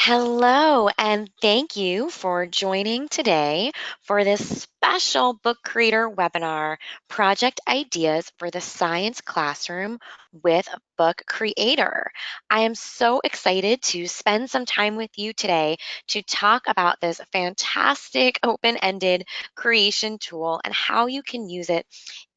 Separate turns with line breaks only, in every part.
Hello, and thank you for joining today for this special book creator webinar, Project Ideas for the Science Classroom with Book Creator. I am so excited to spend some time with you today to talk about this fantastic open-ended creation tool and how you can use it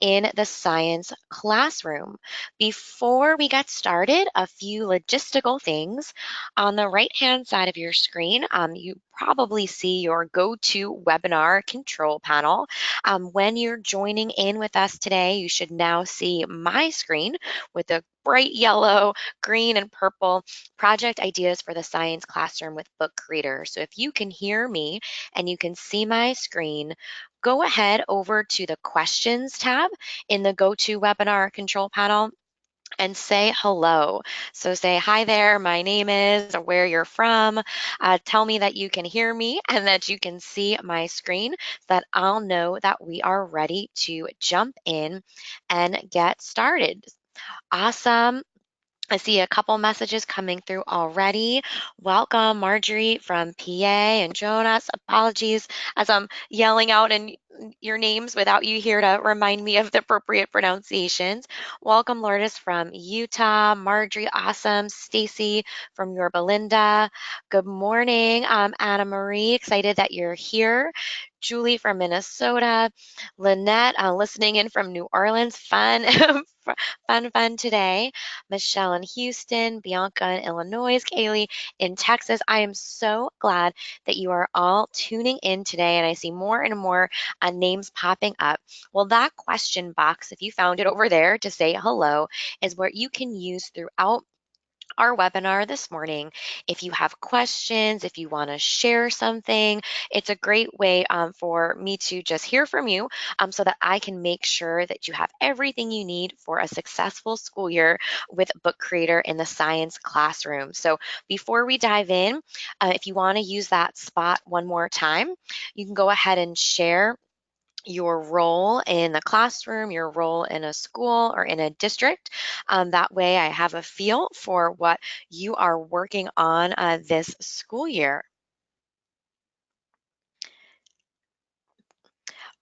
in the science classroom. Before we get started, a few logistical things. On the right-hand side of your screen, you probably see your go-to webinar control panel. When you're joining in with us today, you should now see my screen with the bright yellow, green, and purple project ideas for the science classroom with Book Creator. So if you can hear me and you can see my screen, go ahead over to the questions tab in the go-to webinar control panel and say hello. So say, hi there, my name is, or where you're from. Tell me that you can hear me and that you can see my screen so that I'll know that we are ready to jump in and get started. Awesome. I see a couple messages coming through already. Welcome, Marjorie from PA and Jonas. Apologies as I'm yelling out in your names without you here to remind me of the appropriate pronunciations. Welcome, Lourdes from Utah. Marjorie, awesome. Stacy from Yorba Linda. Good morning, Anna Marie. Excited that you're here. Julie from Minnesota. Lynette, listening in from New Orleans. Fun, fun today. Michelle in Houston, Bianca in Illinois, Kaylee in Texas. I am so glad that you are all tuning in today, and I see more and more names popping up. Well, that question box, if you found it over there to say hello, is what you can use throughout our webinar this morning. If you have questions, if you want to share something, it's a great way for me to just hear from you so that I can make sure that you have everything you need for a successful school year with Book Creator in the science classroom. So before we dive in, if you want to use that spot one more time, you can go ahead and share your role in the classroom, your role in a school or in a district. That way I have a feel for what you are working on this school year.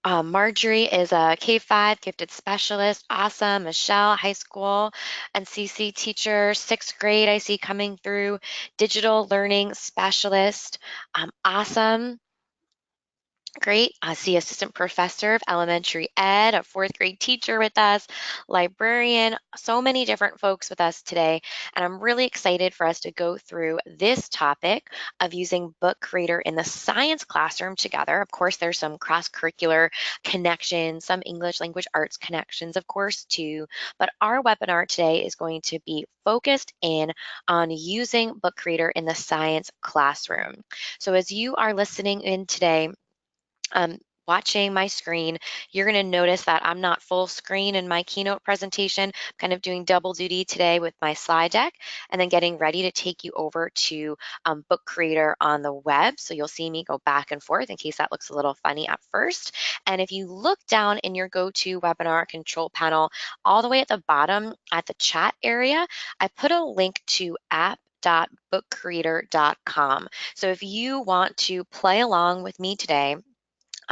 Marjorie is a K-5 gifted specialist. Awesome. Michelle, high school and CC teacher, sixth grade, I see coming through. Digital learning specialist. Awesome. Great. I see assistant professor of elementary ed, a fourth grade teacher with us, librarian, so many different folks with us today. And I'm really excited for us to go through this topic of using Book Creator in the science classroom together. Of course, there's some cross-curricular connections, some English language arts connections, of course, too. But our webinar today is going to be focused in on using Book Creator in the science classroom. So as you are listening in today, um, watching my screen, you're going to notice that I'm not full screen in my keynote presentation, kind of doing double duty today with my slide deck and then getting ready to take you over to Book Creator on the web. So you'll see me go back and forth in case that looks a little funny at first. And if you look down in your go-to webinar control panel, all the way at the bottom at the chat area, I put a link to app.bookcreator.com. So if you want to play along with me today,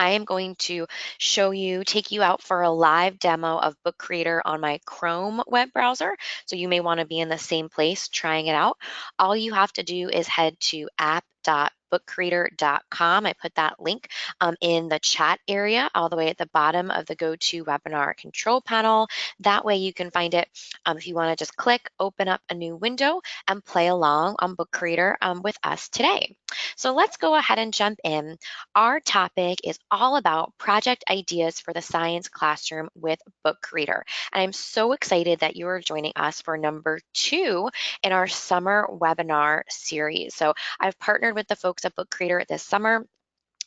I am going to take you out for a live demo of Book Creator on my Chrome web browser. So you may want to be in the same place trying it out. All you have to do is head to app.bookcreator.com. I put that link in the chat area all the way at the bottom of the go-to webinar control panel. That way you can find it if you want to just click, open up a new window and play along on Book Creator with us today. So let's go ahead and jump in. Our topic is all about project ideas for the science classroom with Book Creator. And I'm so excited that you are joining us for number 2 in our summer webinar series. So I've partnered with the folks at Book Creator this summer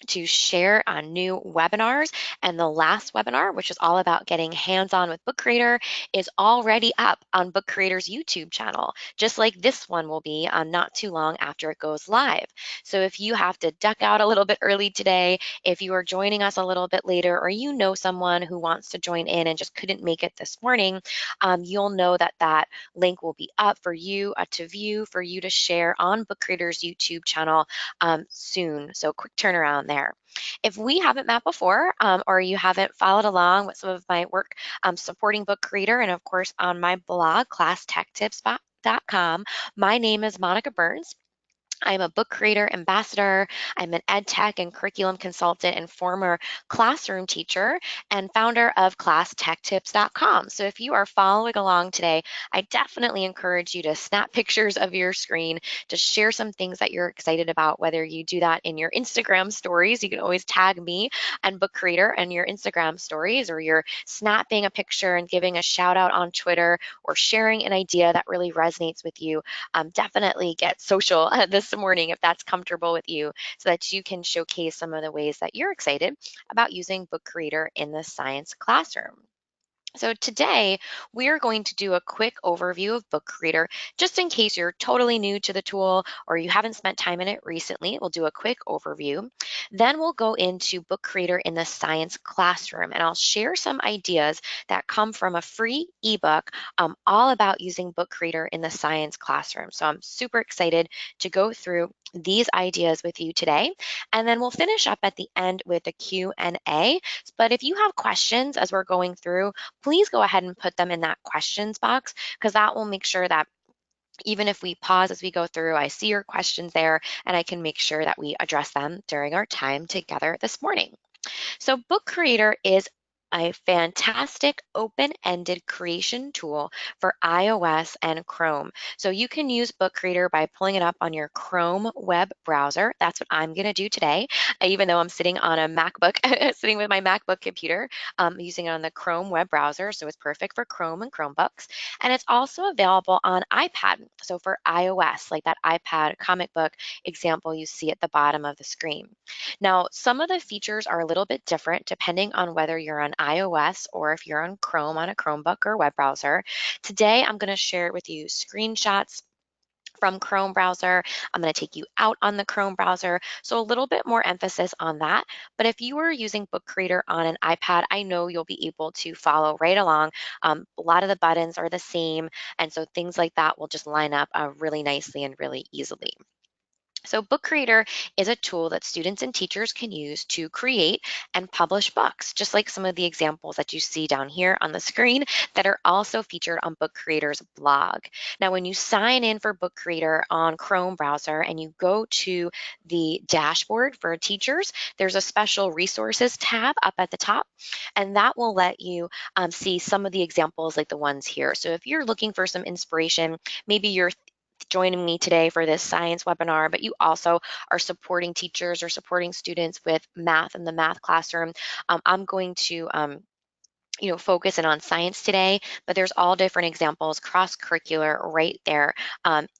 to share on new webinars. And the last webinar, which is all about getting hands-on with Book Creator, is already up on Book Creator's YouTube channel, just like this one will be not too long after it goes live. So if you have to duck out a little bit early today, if you are joining us a little bit later, or you know someone who wants to join in and just couldn't make it this morning, you'll know that that link will be up for you to view, for you to share on Book Creator's YouTube channel soon. So quick turnaround there. If we haven't met before, or you haven't followed along with some of my work supporting Book Creator, and of course on my blog, classtechtips.com, my name is Monica Burns. I'm a book creator ambassador. I'm an ed tech and curriculum consultant and former classroom teacher and founder of classtechtips.com. So if you are following along today, I definitely encourage you to snap pictures of your screen, to share some things that you're excited about, whether you do that in your Instagram stories. You can always tag me and Book Creator in your Instagram stories, or you're snapping a picture and giving a shout out on Twitter, or sharing an idea that really resonates with you. Definitely get social this morning if that's comfortable with you, so that you can showcase some of the ways that you're excited about using Book Creator in the science classroom. So today we are going to do a quick overview of Book Creator, just in case you're totally new to the tool or you haven't spent time in it recently. We'll do a quick overview. Then we'll go into Book Creator in the science classroom, and I'll share some ideas that come from a free ebook all about using Book Creator in the science classroom. So I'm super excited to go through these ideas with you today. And then we'll finish up at the end with a Q&A. But if you have questions as we're going through, please go ahead and put them in that questions box, because that will make sure that even if we pause as we go through, I see your questions there and I can make sure that we address them during our time together this morning. So Book Creator is a fantastic open-ended creation tool for iOS and Chrome. So you can use Book Creator by pulling it up on your Chrome web browser. That's what I'm going to do today, even though I'm sitting on a MacBook, sitting with my MacBook computer, using it on the Chrome web browser. So it's perfect for Chrome and Chromebooks. And it's also available on iPad. So for iOS, like that iPad comic book example you see at the bottom of the screen. Now, some of the features are a little bit different depending on whether you're on iOS or if you're on Chrome on a Chromebook or web browser. Today, I'm going to share with you screenshots from Chrome browser. I'm going to take you out on the Chrome browser. So a little bit more emphasis on that. But if you are using Book Creator on an iPad, I know you'll be able to follow right along. A lot of the buttons are the same. And so things like that will just line up really nicely and really easily. So Book Creator is a tool that students and teachers can use to create and publish books, just like some of the examples that you see down here on the screen that are also featured on Book Creator's blog. Now, when you sign in for Book Creator on Chrome browser and you go to the dashboard for teachers, there's a special resources tab up at the top, and that will let you see some of the examples like the ones here. So if you're looking for some inspiration, maybe you're joining me today for this science webinar, but you also are supporting teachers or supporting students with math in the math classroom. I'm going to focus in on science today, but there's all different examples, cross-curricular right there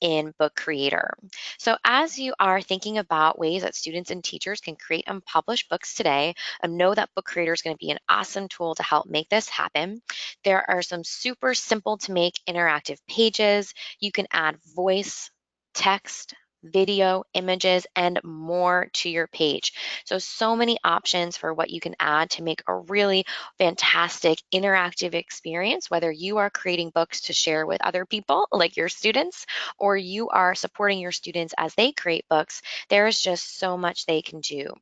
in Book Creator. So as you are thinking about ways that students and teachers can create and publish books today, know that Book Creator is going to be an awesome tool to help make this happen. There are some super simple to make interactive pages. You can add voice, text, video, images, and more to your page. So many options for what you can add to make a really fantastic interactive experience, whether you are creating books to share with other people, like your students, or you are supporting your students as they create books. There is just so much they can do.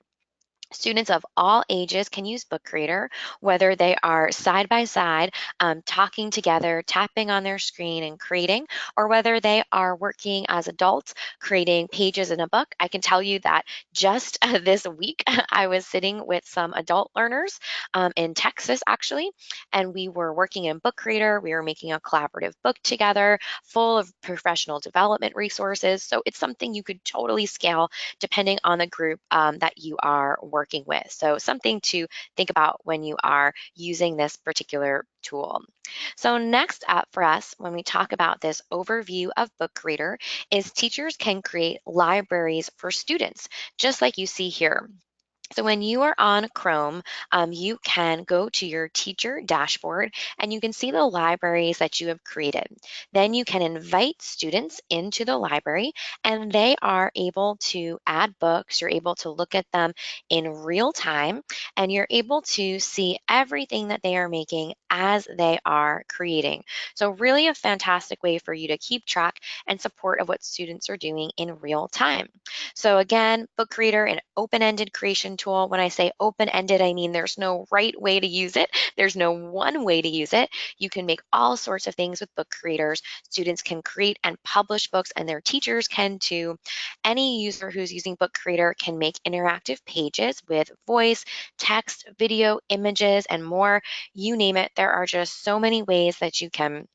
Students of all ages can use Book Creator, whether they are side by side, talking together, tapping on their screen and creating, or whether they are working as adults, creating pages in a book. I can tell you that just this week, I was sitting with some adult learners in Texas, actually, and we were working in Book Creator. We were making a collaborative book together, full of professional development resources. So it's something you could totally scale depending on the group that you are working with. So something to think about when you are using this particular tool. So next up for us, when we talk about this overview of Book Creator, is teachers can create libraries for students, just like you see here. So when you are on Chrome, you can go to your teacher dashboard and you can see the libraries that you have created. Then you can invite students into the library and they are able to add books. You're able to look at them in real time and you're able to see everything that they are making as they are creating. So really a fantastic way for you to keep track and support of what students are doing in real time. So again, Book Creator, an open-ended creation tool. When I say open-ended, I mean there's no right way to use it. There's no one way to use it. You can make all sorts of things with book creators. Students can create and publish books and their teachers can too. Any user who's using Book Creator can make interactive pages with voice, text, video, images, and more. You name it. There are just so many ways that you can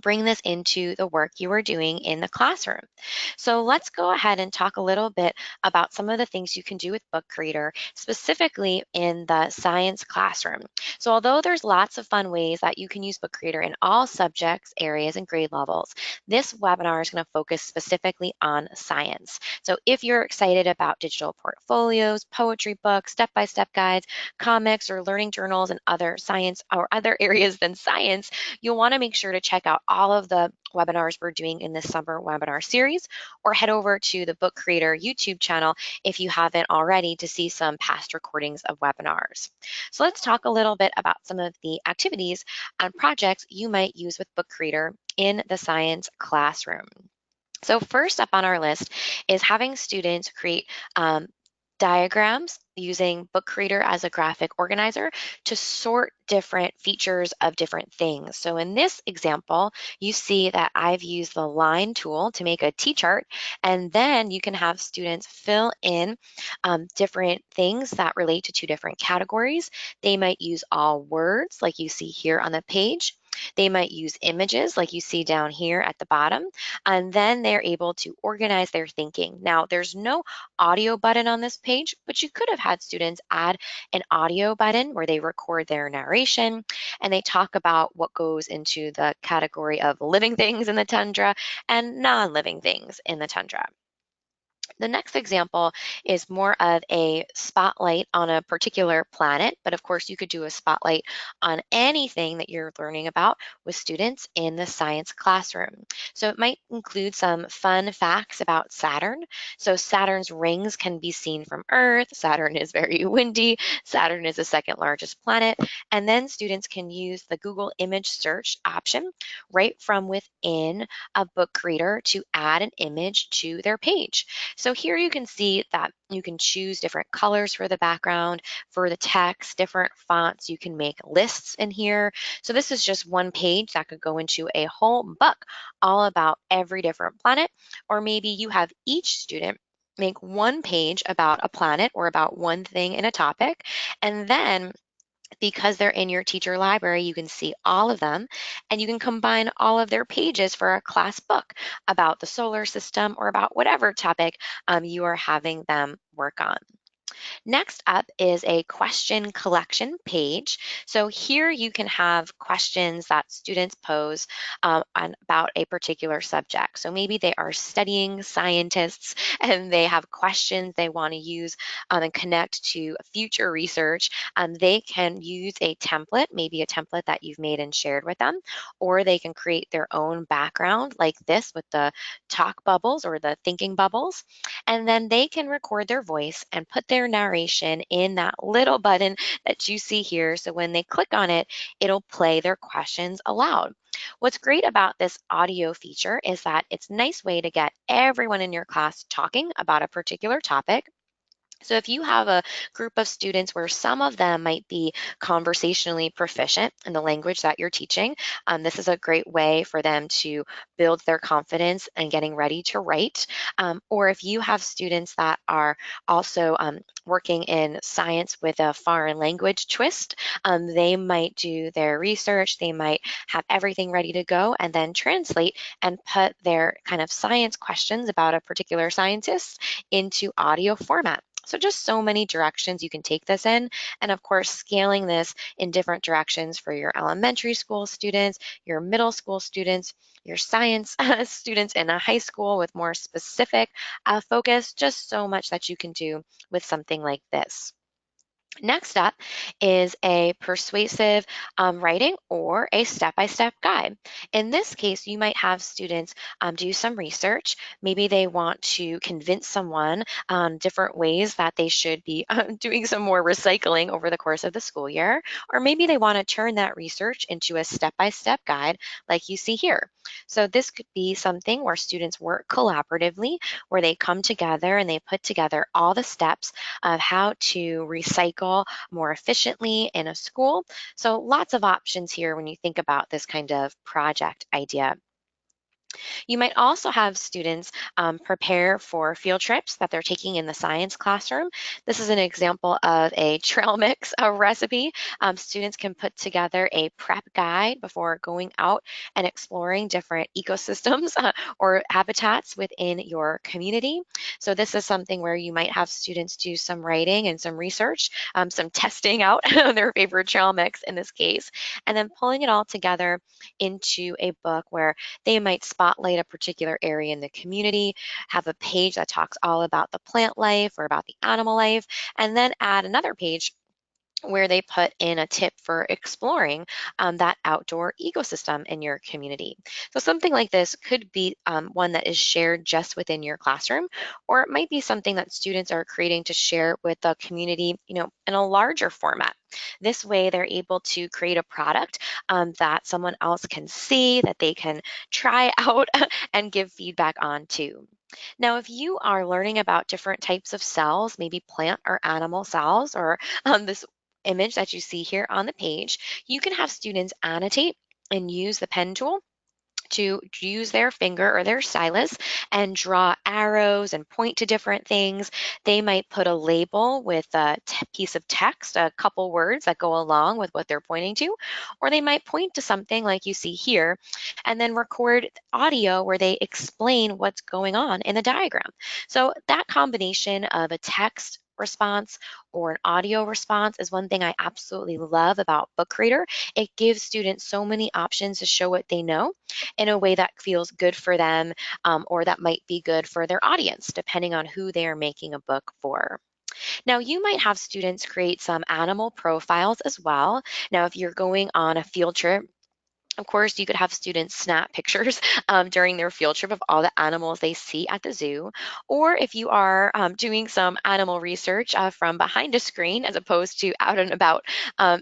bring this into the work you are doing in the classroom. So let's go ahead and talk a little bit about some of the things you can do with Book Creator, specifically in the science classroom. So although there's lots of fun ways that you can use Book Creator in all subjects, areas, and grade levels, this webinar is going to focus specifically on science. So if you're excited about digital portfolios, poetry books, step-by-step guides, comics, or learning journals and other science or other areas than science, you'll want to make sure to check out all of the webinars we're doing in this summer webinar series, or head over to the Book Creator YouTube channel if you haven't already to see some past recordings of webinars. So let's talk a little bit about some of the activities and projects you might use with Book Creator in the science classroom. So first up on our list is having students create diagrams using Book Creator as a graphic organizer to sort different features of different things. So in this example, you see that I've used the line tool to make a T-chart, and then you can have students fill in different things that relate to two different categories. They might use all words like you see here on the page. They might use images like you see down here at the bottom, and then they're able to organize their thinking. Now, there's no audio button on this page, but you could have had students add an audio button where they record their narration and they talk about what goes into the category of living things in the tundra and non-living things in the tundra. The next example is more of a spotlight on a particular planet, but of course you could do a spotlight on anything that you're learning about with students in the science classroom. So it might include some fun facts about Saturn. So Saturn's rings can be seen from Earth. Saturn is very windy. Saturn is the second largest planet. And then students can use the Google image search option right from within a book reader to add an image to their page. So here you can see that you can choose different colors for the background, for the text, different fonts. You can make lists in here. So this is just one page that could go into a whole book all about every different planet, or maybe you have each student make one page about a planet or about one thing in a topic, and then because they're in your teacher library, you can see all of them and you can combine all of their pages for a class book about the solar system or about whatever topic you are having them work on. Next up is a question collection page. So here you can have questions that students pose about a particular subject. So maybe they are studying scientists and they have questions they want to use and connect to future research. They can use a template, maybe a template that you've made and shared with them, or they can create their own background like this with the talk bubbles or the thinking bubbles. And then they can record their voice and put their narration in that little button that you see here. So when they click on it, it'll play their questions aloud. What's great about this audio feature is that it's a nice way to get everyone in your class talking about a particular topic. So if you have a group of students where some of them might be conversationally proficient in the language that you're teaching, this is a great way for them to build their confidence and getting ready to write. Or if you have students that are also working in science with a foreign language twist, they might do their research, they might have everything ready to go and then translate and put their kind of science questions about a particular scientist into audio format. So just so many directions you can take this in. And of course, scaling this in different directions for your elementary school students, your middle school students, your science students in a high school with more specific focus, just so much that you can do with something like this. Next up is a persuasive writing or a step-by-step guide. In this case, you might have students do some research. Maybe they want to convince someone on different ways that they should be doing some more recycling over the course of the school year, or maybe they want to turn that research into a step-by-step guide like you see here. So this could be something where students work collaboratively, where they come together and they put together all the steps of how to recycle more efficiently in a school. So lots of options here when you think about this kind of project idea. You might also have students prepare for field trips that they're taking in the science classroom. This is an example of a trail mix recipe. Students can put together a prep guide before going out and exploring different ecosystems or habitats within your community. So this is something where you might have students do some writing and some research, some testing out their favorite trail mix in this case, and then pulling it all together into a book where they might spotlight a particular area in the community, have a page that talks all about the plant life or about the animal life, and then add another page where they put in a tip for exploring that outdoor ecosystem in your community. So something like this could be one that is shared just within your classroom, or it might be something that students are creating to share with the community, in a larger format. This way, they're able to create a product that someone else can see, that they can try out and give feedback on too. Now, if you are learning about different types of cells, maybe plant or animal cells, or this image that you see here on the page, you can have students annotate and use the pen tool to use their finger or their stylus and draw arrows and point to different things. They might put a label with a piece of text, a couple words that go along with what they're pointing to, or they might point to something like you see here and then record audio where they explain what's going on in the diagram. So that combination of a text response or an audio response is one thing I absolutely love about Book Reader. It gives students so many options to show what they know in a way that feels good for them, or that might be good for their audience, depending on who they are making a book for. Now, you might have students create some animal profiles as well. Now, if you're going on a field trip, of course, you could have students snap pictures during their field trip of all the animals they see at the zoo. Or if you are doing some animal research from behind a screen as opposed to out and about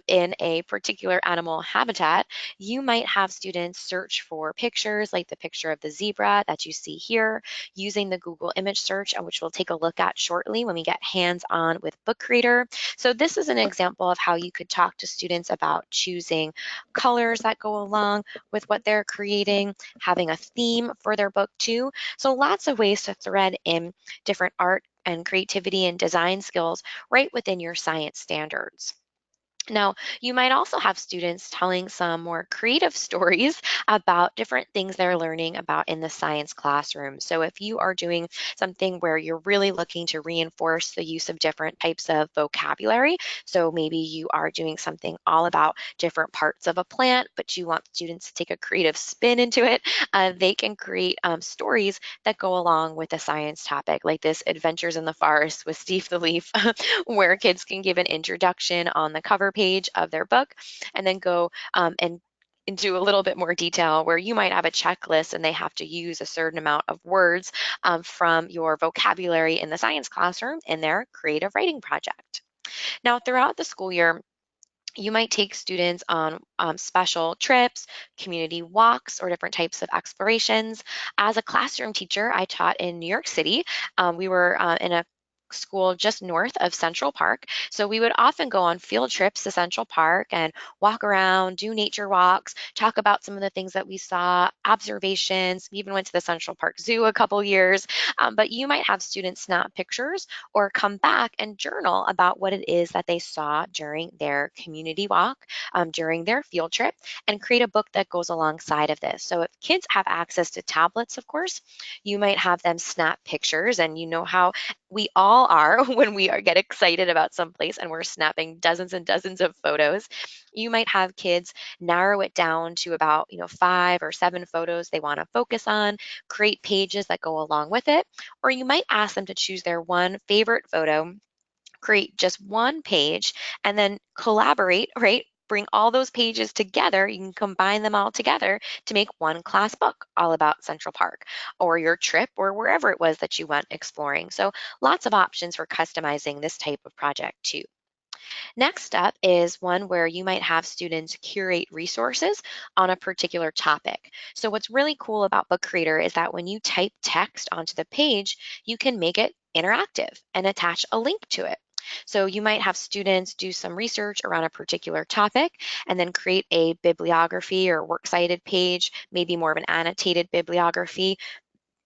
in a particular animal habitat, you might have students search for pictures like the picture of the zebra that you see here using the Google image search, which we'll take a look at shortly when we get hands-on with Book Reader. So this is an example of how you could talk to students about choosing colors that go along with what they're creating, having a theme for their book too. So lots of ways to thread in different art and creativity and design skills right within your science standards. Now, you might also have students telling some more creative stories about different things they're learning about in the science classroom. So if you are doing something where you're really looking to reinforce the use of different types of vocabulary, so maybe you are doing something all about different parts of a plant, but you want students to take a creative spin into it, they can create stories that go along with the science topic, like this Adventures in the Forest with Steve the Leaf, where kids can give an introduction on the cover page of their book and then go and into a little bit more detail where you might have a checklist and they have to use a certain amount of words from your vocabulary in the science classroom in their creative writing project. Now, throughout the school year, you might take students on special trips, community walks, or different types of explorations. As a classroom teacher, I taught in New York City. We were in a school just north of Central Park. So we would often go on field trips to Central Park and walk around, do nature walks, talk about some of the things that we saw, observations. We even went to the Central Park Zoo a couple years. But you might have students snap pictures or come back and journal about what it is that they saw during their community walk, during their field trip, and create a book that goes alongside of this. So if kids have access to tablets, of course, you might have them snap pictures, and you know how we all are when we get excited about someplace and we're snapping dozens and dozens of photos. You might have kids narrow it down to about 5 or 7 photos they want to focus on, create pages that go along with it, or you might ask them to choose their one favorite photo, create just one page and then collaborate, right? Bring all those pages together. You can combine them all together to make one class book all about Central Park or your trip or wherever it was that you went exploring. So lots of options for customizing this type of project too. Next up is one where you might have students curate resources on a particular topic. So what's really cool about Book Creator is that when you type text onto the page, you can make it interactive and attach a link to it. So you might have students do some research around a particular topic and then create a bibliography or works cited page, maybe more of an annotated bibliography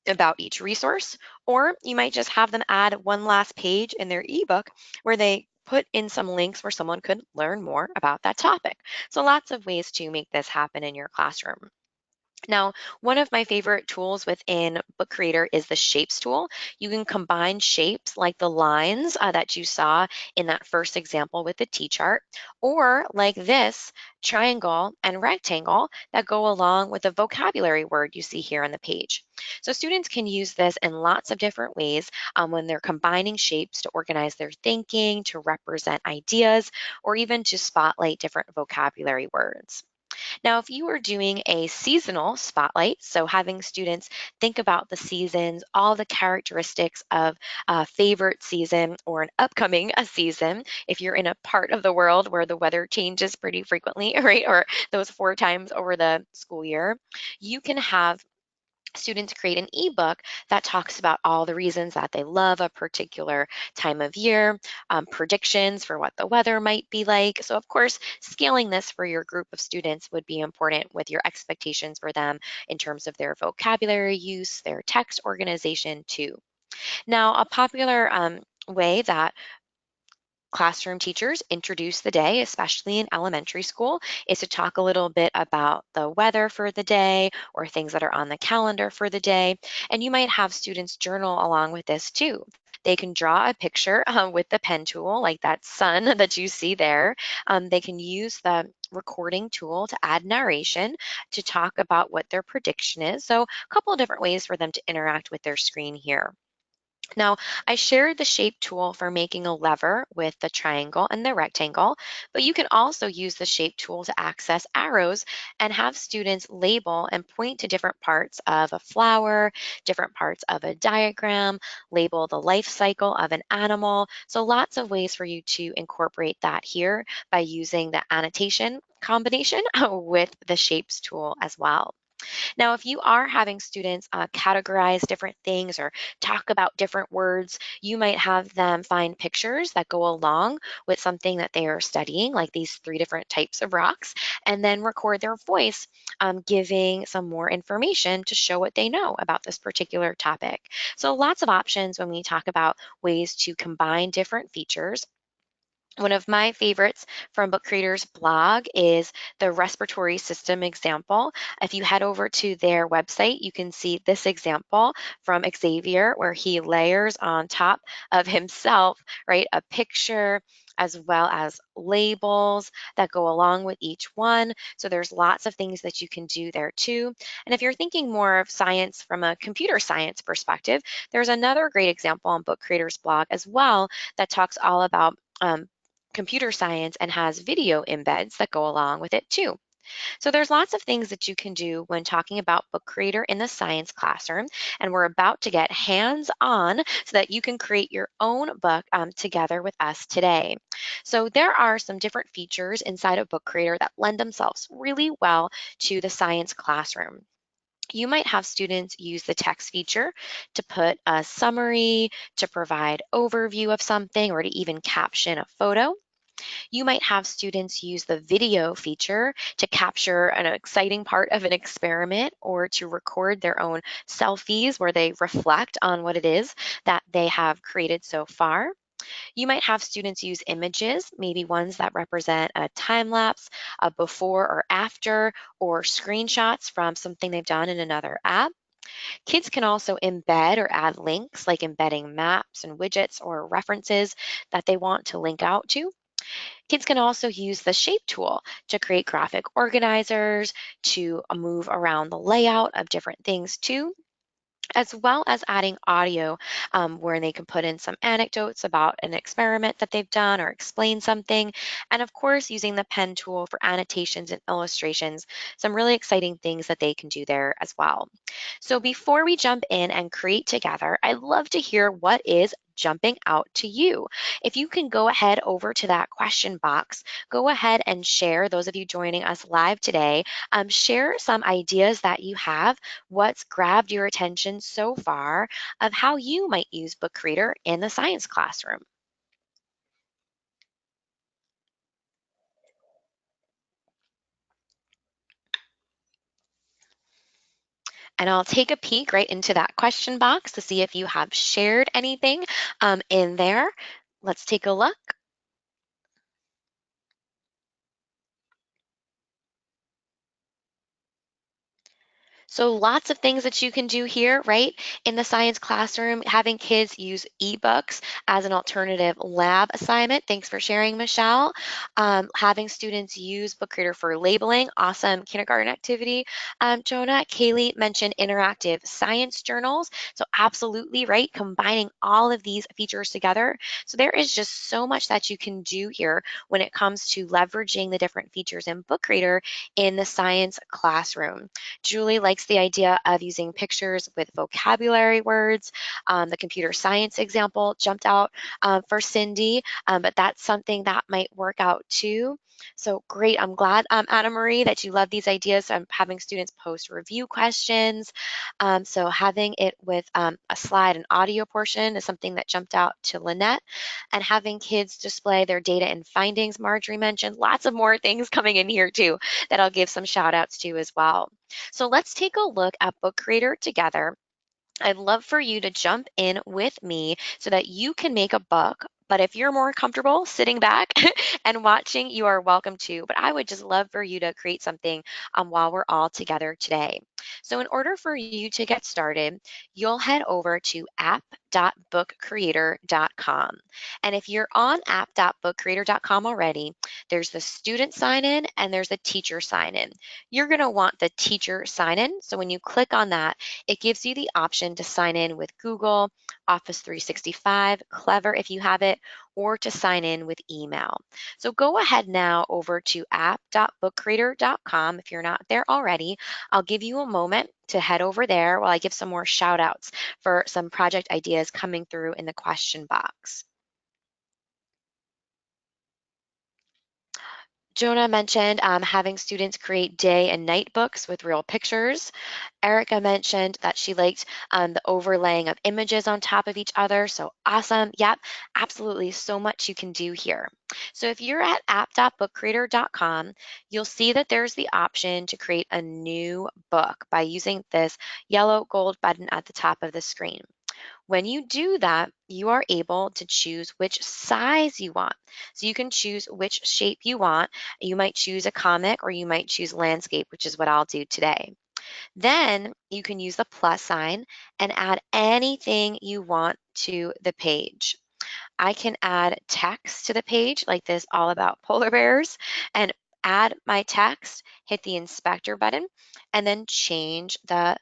about each resource, or you might just have them add one last page in their ebook where they put in some links where someone could learn more about that topic. So lots of ways to make this happen in your classroom. Now, one of my favorite tools within Book Creator is the Shapes tool. You can combine shapes like the lines that you saw in that first example with the T-chart, or like this triangle and rectangle that go along with the vocabulary word you see here on the page. So students can use this in lots of different ways when they're combining shapes to organize their thinking, to represent ideas, or even to spotlight different vocabulary words. Now, if you were doing a seasonal spotlight, so having students think about the seasons, all the characteristics of a favorite season or an upcoming a season, if you're in a part of the world where the weather changes pretty frequently, right, or those 4 times over the school year, you can have students create an ebook that talks about all the reasons that they love a particular time of year, predictions for what the weather might be like. So, of course, scaling this for your group of students would be important with your expectations for them in terms of their vocabulary use, their text organization, too. Now, a popular way that classroom teachers introduce the day, especially in elementary school, is to talk a little bit about the weather for the day or things that are on the calendar for the day. And you might have students journal along with this too. They can draw a picture with the pen tool, like that sun that you see there. They can use the recording tool to add narration to talk about what their prediction is. So, a couple of different ways for them to interact with their screen here. Now, I shared the shape tool for making a lever with the triangle and the rectangle, but you can also use the shape tool to access arrows and have students label and point to different parts of a flower, different parts of a diagram, label the life cycle of an animal. So lots of ways for you to incorporate that here by using the annotation combination with the shapes tool as well. Now, if you are having students categorize different things or talk about different words, you might have them find pictures that go along with something that they are studying, like these 3 different types of rocks, and then record their voice giving some more information to show what they know about this particular topic. So lots of options when we talk about ways to combine different features. One of my favorites from Book Creator's blog is the respiratory system example. If you head over to their website, you can see this example from Xavier where he layers on top of himself, right, a picture as well as labels that go along with each one. So there's lots of things that you can do there too. And if you're thinking more of science from a computer science perspective, there's another great example on Book Creator's blog as well that talks all about computer science and has video embeds that go along with it too. So there's lots of things that you can do when talking about Book Creator in the science classroom, and we're about to get hands-on so that you can create your own book together with us today. So there are some different features inside of Book Creator that lend themselves really well to the science classroom. You might have students use the text feature to put a summary, to provide overview of something, or to even caption a photo. You might have students use the video feature to capture an exciting part of an experiment or to record their own selfies where they reflect on what it is that they have created so far. You might have students use images, maybe ones that represent a time lapse, a before or after, or screenshots from something they've done in another app. Kids can also embed or add links, like embedding maps and widgets or references that they want to link out to. Kids can also use the shape tool to create graphic organizers, to move around the layout of different things too. as well as adding audio where they can put in some anecdotes about an experiment that they've done or explain something. And of course, using the pen tool for annotations and illustrations, some really exciting things that they can do there as well. So before we jump in and create together, I'd love to hear what is jumping out to you. If you can go ahead over to that question box, go ahead and share, those of you joining us live today, share some ideas that you have, what's grabbed your attention so far of how you might use Book Reader in the science classroom. And I'll take a peek right into that question box to see if you have shared anything in there. Let's take a look. So lots of things that you can do here, right? In the science classroom, having kids use ebooks as an alternative lab assignment. Thanks for sharing, Michelle. Having students use Book Reader for labeling. Awesome kindergarten activity. Jonah, Kaylee mentioned interactive science journals. So absolutely, right? Combining all of these features together. So there is just so much that you can do here when it comes to leveraging the different features in Book Reader in the science classroom. Julie likes the idea of using pictures with vocabulary words. The computer science example jumped out for Cindy, but that's something that might work out too. So great. I'm glad, Anna Marie, that you love these ideas. I'm having students post review questions. So having it with a slide and audio portion is something that jumped out to Lynette. And having kids display their data and findings, Marjorie mentioned. Lots of more things coming in here too that I'll give some shout outs to as well. So let's take a look at Book Creator together. I'd love for you to jump in with me so that you can make a book. But if you're more comfortable sitting back and watching, you are welcome to. But I would just love for you to create something while we're all together today. So, in order for you to get started, you'll head over to app.bookcreator.com. And if you're on app.bookcreator.com already, there's the student sign in and there's the teacher sign in. You're going to want the teacher sign in. So, when you click on that, it gives you the option to sign in with Google, Office 365, Clever if you have it, or to sign in with email. So go ahead now over to app.bookcreator.com if you're not there already. I'll give you a moment to head over there while I give some more shout outs for some project ideas coming through in the question box. Jonah mentioned having students create day and night books with real pictures. Erica mentioned that she liked the overlaying of images on top of each other. So awesome. Yep, absolutely. So much you can do here. So if you're at app.bookcreator.com, you'll see that there's the option to create a new book by using this yellow gold button at the top of the screen. When you do that, you are able to choose which size you want. So you can choose which shape you want. You might choose a comic or you might choose landscape, which is what I'll do today. Then you can use the plus sign and add anything you want to the page. I can add text to the page like this all about polar bears and add my text, hit the inspector button, and then change the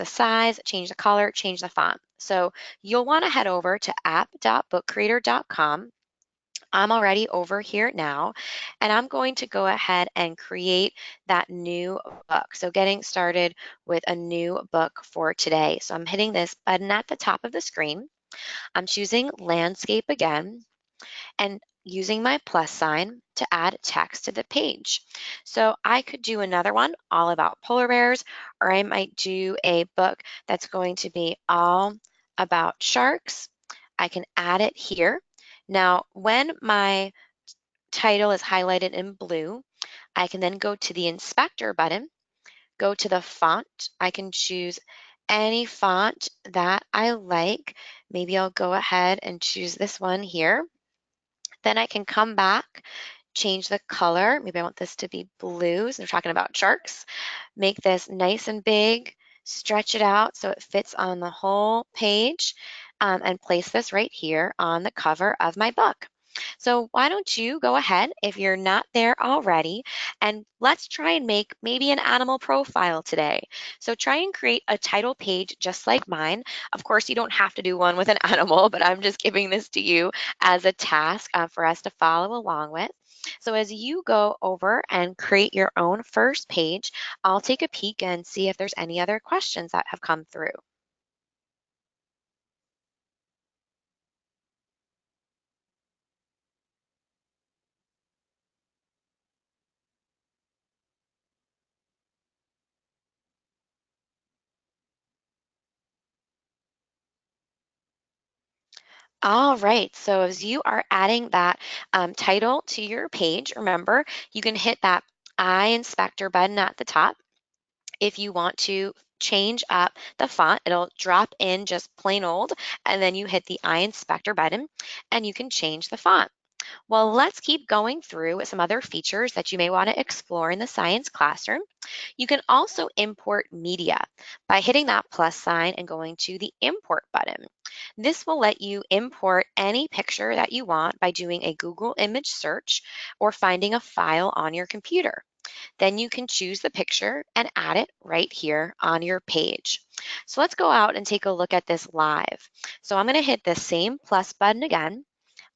size, change the color, change the font. So you'll want to head over to app.bookcreator.com. I'm already over here now, and I'm going to go ahead and create that new book. So getting started with a new book for today. So I'm hitting this button at the top of the screen. I'm choosing landscape again and using my plus sign to add text to the page. So I could do another one all about polar bears, or I might do a book that's going to be all about sharks. I can add it here. Now, when my title is highlighted in blue, I can then go to the inspector button, go to the font. I can choose any font that I like. Maybe I'll go ahead and choose this one here. Then I can come back, change the color. Maybe I want this to be blue, so we're talking about sharks. Make this nice and big, stretch it out so it fits on the whole page, and place this right here on the cover of my book. So why don't you go ahead if you're not there already, and let's try and make maybe an animal profile today. So try and create a title page just like mine. Of course, you don't have to do one with an animal, but I'm just giving this to you as a task for us to follow along with. So as you go over and create your own first page, I'll take a peek and see if there's any other questions that have come through. All right, so as you are adding that title to your page, remember you can hit that eye inspector button at the top. If you want to change up the font, it'll drop in just plain old, and then you hit the eye inspector button and you can change the font. Well, let's keep going through with some other features that you may want to explore in the science classroom. You can also import media by hitting that plus sign and going to the import button. This will let you import any picture that you want by doing a Google image search or finding a file on your computer. Then you can choose the picture and add it right here on your page. So let's go out and take a look at this live. So I'm going to hit the same plus button again.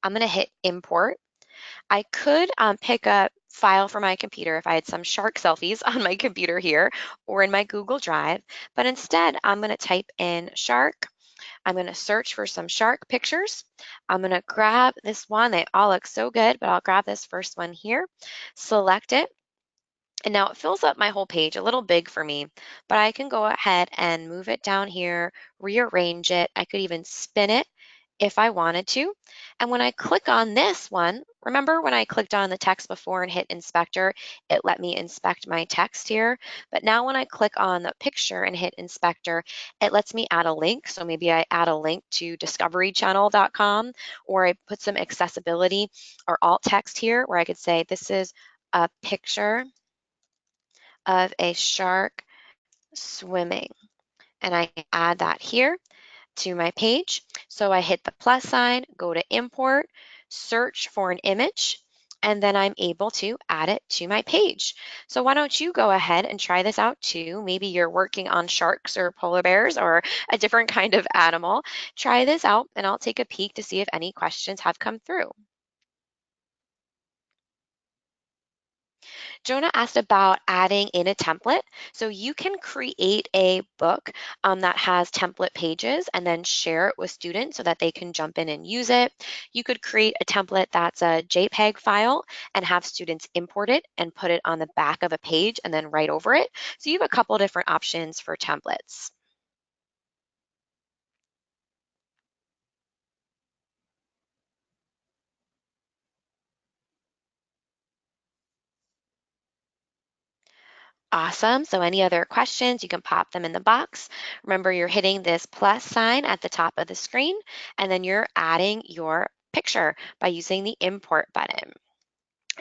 I'm going to hit import. I could pick a file for my computer if I had some shark selfies on my computer here or in my Google Drive, but instead I'm going to type in shark. I'm going to search for some shark pictures. I'm going to grab this one. They all look so good, but I'll grab this first one here, select it, and now it fills up my whole page, a little big for me, but I can go ahead and move it down here, rearrange it. I could even spin it if I wanted to. And when I click on this one, remember when I clicked on the text before and hit inspector, it let me inspect my text here. But now when I click on the picture and hit inspector, it lets me add a link. So maybe I add a link to discoverychannel.com, or I put some accessibility or alt text here where I could say, this is a picture of a shark swimming. And I add that here to my page. So I hit the plus sign, go to import, search for an image, and then I'm able to add it to my page. So why don't you go ahead and try this out too? Maybe you're working on sharks or polar bears or a different kind of animal. Try this out and I'll take a peek to see if any questions have come through. Jonah asked about adding in a template. So you can create a book that has template pages and then share it with students so that they can jump in and use it. You could create a template that's a JPEG file and have students import it and put it on the back of a page and then write over it. So you have a couple different options for templates. Awesome. So any other questions, you can pop them in the box. Remember, you're hitting this plus sign at the top of the screen, and then you're adding your picture by using the import button.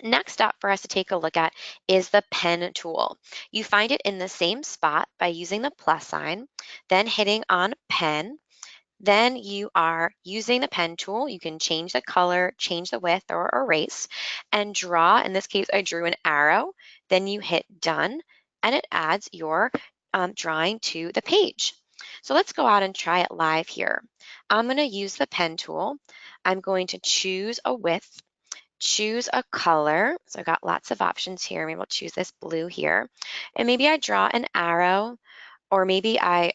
Next up for us to take a look at is the pen tool. You find it in the same spot by using the plus sign, then hitting on pen. Then you are using the pen tool. You can change the color, change the width, or erase, and draw. In this case, I drew an arrow. Then you hit done, and it adds your drawing to the page. So let's go out and try it live here. I'm going to use the pen tool. I'm going to choose a width, choose a color. So I've got lots of options here. Maybe I'll choose this blue here. And maybe I draw an arrow, or maybe I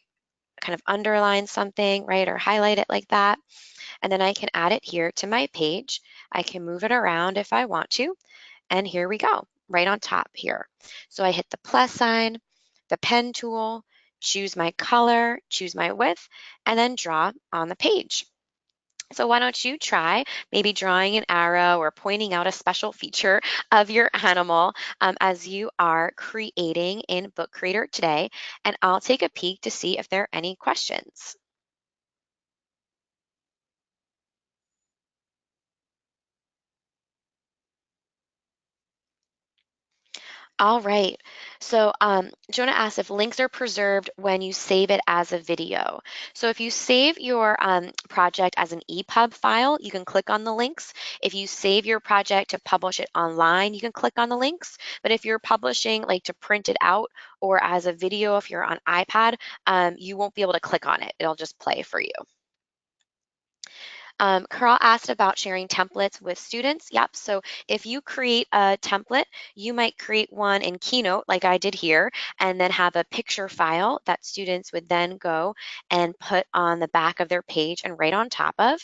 kind of underline something, right, or highlight it like that. And then I can add it here to my page. I can move it around if I want to. And here we go, right on top here. So I hit the plus sign, the pen tool, choose my color, choose my width, and then draw on the page. So why don't you try maybe drawing an arrow or pointing out a special feature of your animal as you are creating in Book Creator today, and I'll take a peek to see if there are any questions. All right. So Jonah asked if links are preserved when you save it as a video. So if you save your project as an EPUB file, you can click on the links. If you save your project to publish it online, you can click on the links. But if you're publishing like to print it out or as a video, if you're on iPad, you won't be able to click on it. It'll just play for you. Carl asked about sharing templates with students. Yep, so if you create a template, you might create one in Keynote like I did here, and then have a picture file that students would then go and put on the back of their page and write on top of.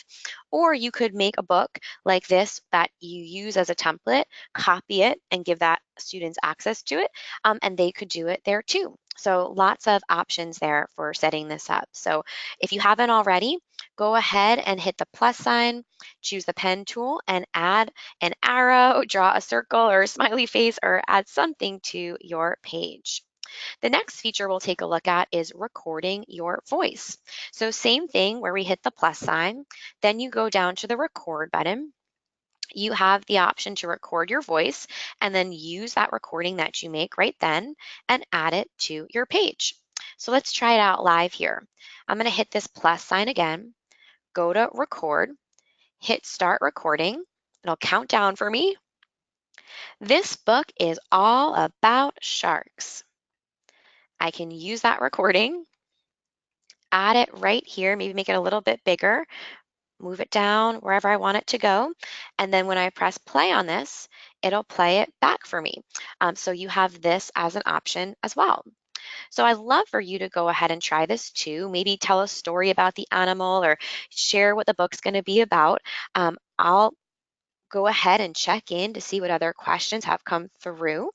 Or you could make a book like this that you use as a template, copy it, and give that students access to it, and they could do it there too. So lots of options there for setting this up. So if you haven't already, go ahead and hit the plus sign, choose the pen tool, and add an arrow, draw a circle or a smiley face, or add something to your page. The next feature we'll take a look at is recording your voice. So same thing where we hit the plus sign, then you go down to the record button. You have the option to record your voice and then use that recording that you make right then and add it to your page. So let's try it out live here. I'm going to hit this plus sign again, go to record, hit start recording. It'll count down for me. This book is all about sharks. I can use that recording, add it right here, maybe make it a little bit bigger, move it down wherever I want it to go. And then when I press play on this, it'll play it back for me. So you have this as an option as well. So I'd love for you to go ahead and try this too. Maybe tell a story about the animal or share what the book's going to be about. I'll go ahead and check in to see what other questions have come through.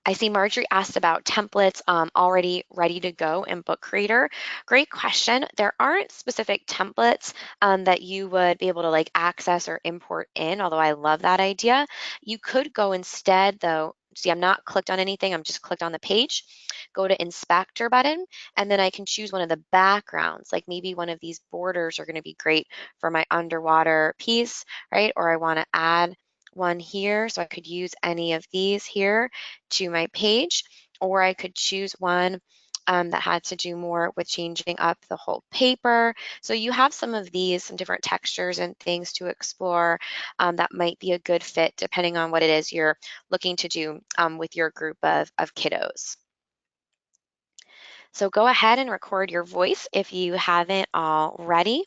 I see Marjorie asked about templates already ready to go in Book Creator. Great question. There aren't specific templates that you would be able to like access or import in, although I love that idea. You could go instead though, see I'm not clicked on anything, I'm just clicked on the page, go to inspector button, and then I can choose one of the backgrounds, like maybe one of these borders are gonna be great for my underwater piece, right? Or I wanna add one here, so I could use any of these here to my page, or I could choose one that had to do more with changing up the whole paper. So you have some of these, some different textures and things to explore that might be a good fit depending on what it is you're looking to do with your group of kiddos. So go ahead and record your voice if you haven't already.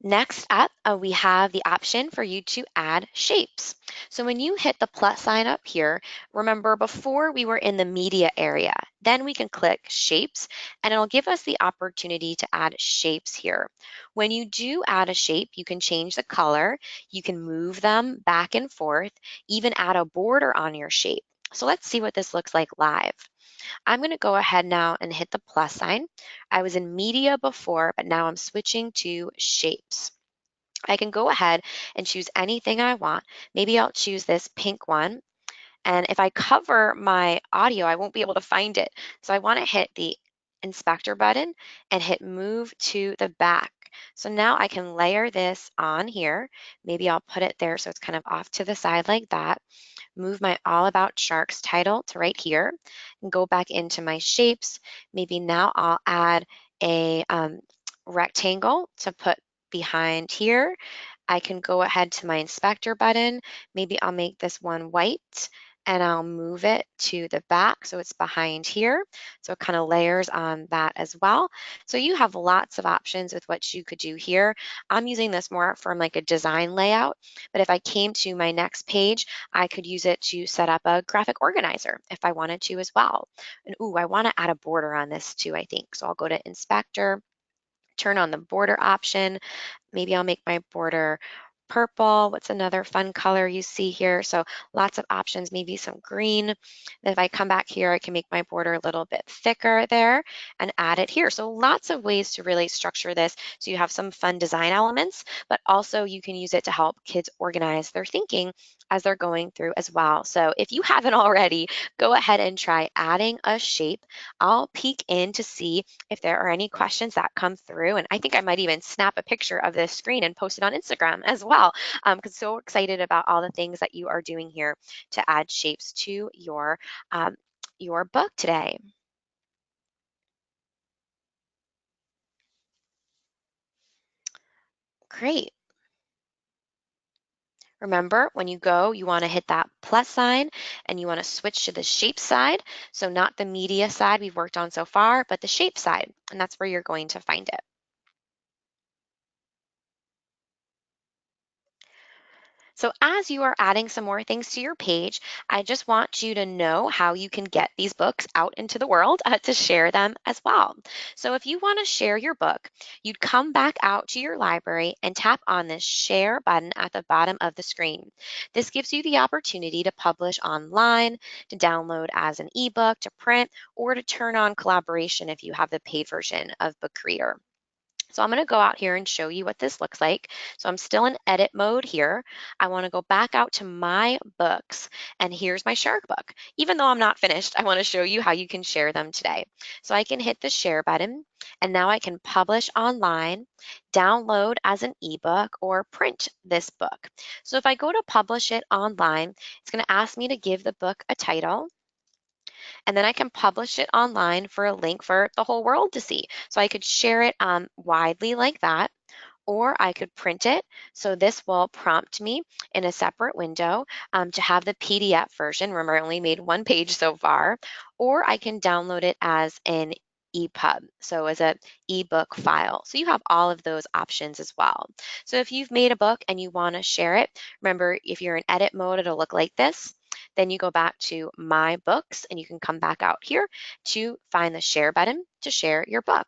Next up, we have the option for you to add shapes. So when you hit the plus sign up here, remember before we were in the media area, then we can click shapes and it'll give us the opportunity to add shapes here. When you do add a shape, you can change the color, you can move them back and forth, even add a border on your shape. So let's see what this looks like live. I'm going to go ahead now and hit the plus sign. I was in media before, but now I'm switching to shapes. I can go ahead and choose anything I want. Maybe I'll choose this pink one. And if I cover my audio, I won't be able to find it. So I want to hit the inspector button and hit move to the back. So now I can layer this on here. Maybe I'll put it there so it's kind of off to the side like that. Move my All About Sharks title to right here and go back into my shapes. Maybe now I'll add a rectangle to put behind here. I can go ahead to my inspector button. Maybe I'll make this one white and I'll move it to the back so it's behind here. So it kind of layers on that as well. So you have lots of options with what you could do here. I'm using this more from like a design layout, but if I came to my next page, I could use it to set up a graphic organizer if I wanted to as well. And ooh, I want to add a border on this too, I think. So I'll go to inspector, turn on the border option. Maybe I'll make my border purple. What's another fun color you see here? So lots of options, maybe some green. Then if I come back here, I can make my border a little bit thicker there and add it here. So lots of ways to really structure this. So you have some fun design elements, but also you can use it to help kids organize their thinking as they're going through as well. So if you haven't already, go ahead and try adding a shape. I'll peek in to see if there are any questions that come through. And I think I might even snap a picture of this screen and post it on Instagram as well, because so excited about all the things that you are doing here to add shapes to your book today. Great. Remember, when you go, you want to hit that plus sign and you want to switch to the shape side. So not the media side we've worked on so far, but the shape side. And that's where you're going to find it. So as you are adding some more things to your page, I just want you to know how you can get these books out into the world to share them as well. So if you want to share your book, you'd come back out to your library and tap on this share button at the bottom of the screen. This gives you the opportunity to publish online, to download as an ebook, to print, or to turn on collaboration if you have the paid version of Book Creator. So I'm going to go out here and show you what this looks like. So I'm still in edit mode here. I want to go back out to my books, and here's my shark book. Even though I'm not finished, I want to show you how you can share them today. So I can hit the share button, and now I can publish online, download as an ebook, or print this book. So if I go to publish it online, it's going to ask me to give the book a title, and then I can publish it online for a link for the whole world to see. So I could share it widely like that, or I could print it. So this will prompt me in a separate window to have the PDF version. Remember, I only made one page so far, or I can download it as an EPUB, so as a ebook file. So you have all of those options as well. So if you've made a book and you want to share it, remember if you're in edit mode, it'll look like this. Then you go back to My Books and you can come back out here to find the share button to share your book.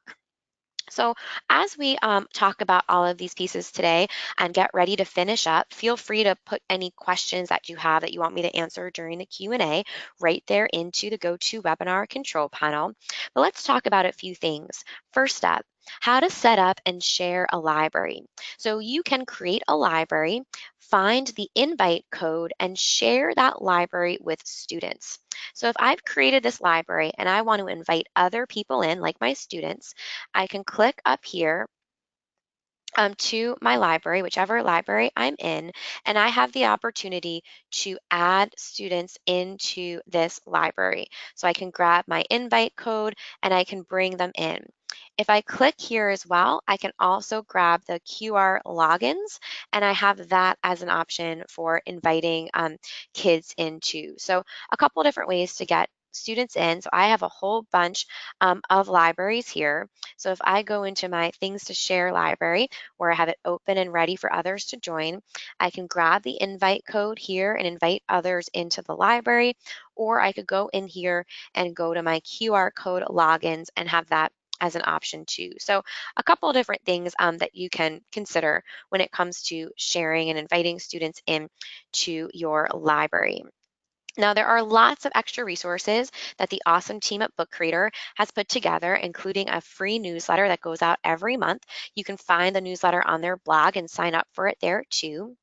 So as we talk about all of these pieces today and get ready to finish up, feel free to put any questions that you have that you want me to answer during the Q&A right there into the GoToWebinar control panel. But let's talk about a few things. First up, how to set up and share a library. So you can create a library, find the invite code, and share that library with students. So if I've created this library and I want to invite other people in, like my students, I can click up here to my library, whichever library I'm in, and I have the opportunity to add students into this library. So I can grab my invite code and I can bring them in. If I click here as well, I can also grab the QR logins, and I have that as an option for inviting kids into. So a couple different ways to get students in. So I have a whole bunch of libraries here. So if I go into my things to share library, where I have it open and ready for others to join, I can grab the invite code here and invite others into the library, or I could go in here and go to my QR code logins and have that as an option too. So a couple of different things that you can consider when it comes to sharing and inviting students in to your library. Now, there are lots of extra resources that the awesome team at Book Creator has put together, including a free newsletter that goes out every month. You can find the newsletter on their blog and sign up for it there too.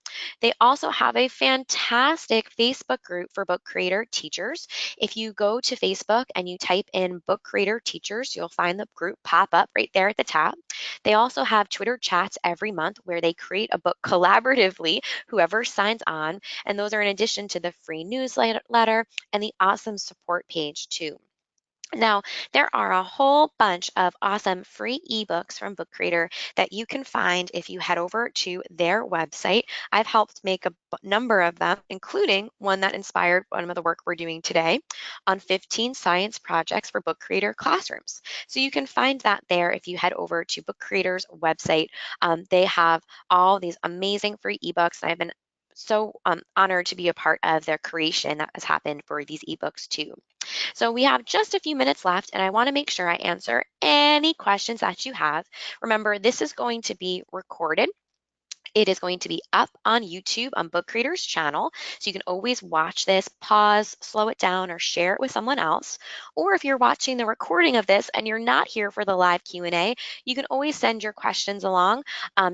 They also have a fantastic Facebook group for Book Creator teachers. If you go to Facebook and you type in Book Creator teachers, you'll find the group pop up right there at the top. They also have Twitter chats every month where they create a book collaboratively, whoever signs on, and those are in addition to the free newsletter and the awesome support page too. Now, there are a whole bunch of awesome free ebooks from Book Creator that you can find if you head over to their website. I've helped make a number of them, including one that inspired one of the work we're doing today on 15 science projects for Book Creator classrooms. So you can find that there if you head over to Book Creator's website. They have all these amazing free ebooks, and I've been so honored to be a part of their creation that has happened for these ebooks too. So we have just a few minutes left, and I want to make sure I answer any questions that you have. Remember, this is going to be recorded. It is going to be up on YouTube on Book Creator's channel, so you can always watch this, pause, slow it down, or share it with someone else. Or if you're watching the recording of this and you're not here for the live Q&A, you can always send your questions along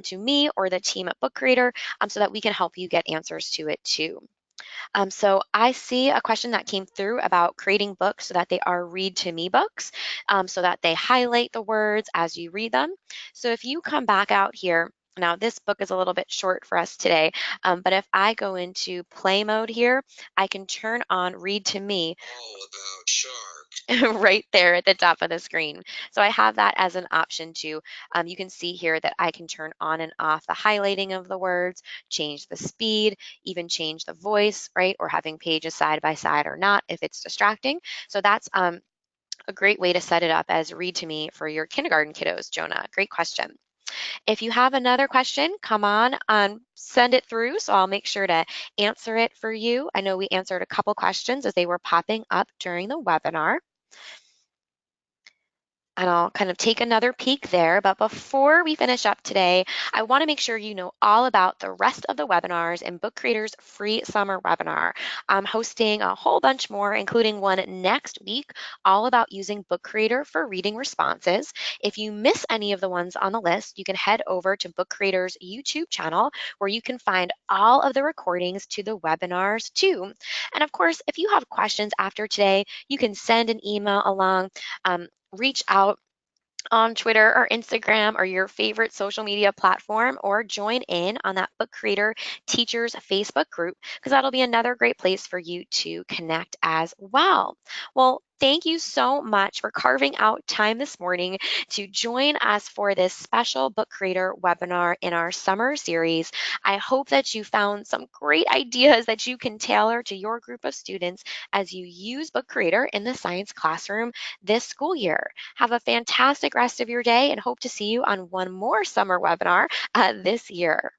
to me or the team at Book Creator so that we can help you get answers to it too. So I see a question that came through about creating books so that they are read to me books, so that they highlight the words as you read them. So if you come back out here, now this book is a little bit short for us today, but if I go into play mode here, I can turn on read to me
All about sharks.
right there at the top of the screen. So I have that as an option too. You can see here that I can turn on and off the highlighting of the words, change the speed, even change the voice, right? Or having pages side by side or not if it's distracting. So that's a great way to set it up as read to me for your kindergarten kiddos, Jonah. Great question. If you have another question, come on, send it through so I'll make sure to answer it for you. I know we answered a couple questions as they were popping up during the webinar. And I'll kind of take another peek there. But before we finish up today, I want to make sure you know all about the rest of the webinars in Book Creator's free summer webinar. I'm hosting a whole bunch more, including one next week, all about using Book Creator for reading responses. If you miss any of the ones on the list, you can head over to Book Creator's YouTube channel where you can find all of the recordings to the webinars too. And of course, if you have questions after today, you can send an email along. Reach out on Twitter or Instagram or your favorite social media platform, or join in on that Book Creator Teachers Facebook group, because that'll be another great place for you to connect as well. Well, thank you so much for carving out time this morning to join us for this special Book Creator webinar in our summer series. I hope that you found some great ideas that you can tailor to your group of students as you use Book Creator in the science classroom this school year. Have a fantastic rest of your day and hope to see you on one more summer webinar this year.